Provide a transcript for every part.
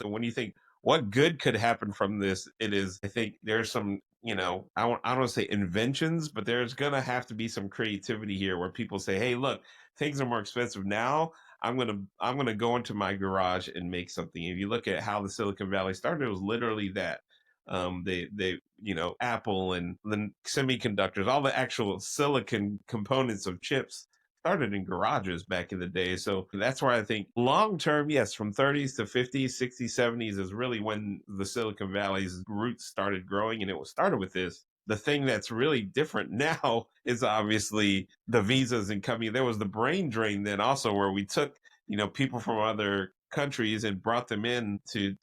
So when you think what good could happen from this, it is, I think there's some, I don't want to say inventions, but there's going to have to be some creativity here where people say, hey, look, things are more expensive now. I'm going to go into my garage and make something. If you look at how the Silicon Valley started, it was literally that. Apple and the semiconductors, all the actual silicon components of chips started in garages back in the day. So that's where I think long term, yes, from 30s to 50s, 60s, 70s is really when the Silicon Valley's roots started growing. And it was started with this. The thing that's really different now is obviously the visas and coming. There was the brain drain then also where we took, people from other countries and brought them in to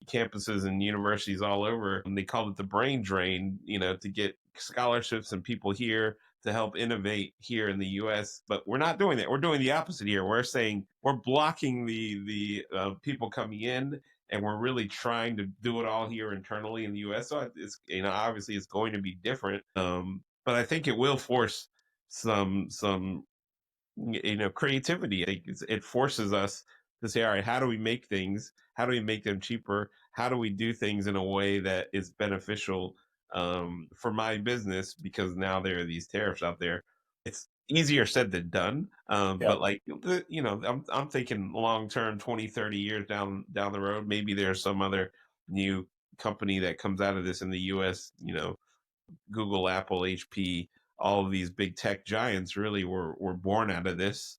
campuses and universities all over. And they called it the brain drain, to get scholarships and people here to help innovate here in the U.S. But we're not doing that. We're doing the opposite here. We're saying we're blocking the people coming in, and we're really trying to do it all here internally in the U.S. So it's obviously it's going to be different, but I think it will force some creativity. I think it forces us to say, all right, how do we make things? How do we make them cheaper? How do we do things in a way that is beneficial for my business? Because now there are these tariffs out there. It's easier said than done. Yeah. But like, I'm thinking long term, 20, 30 years down the road, maybe there's some other new company that comes out of this in the US, Google, Apple, HP, all of these big tech giants really were born out of this.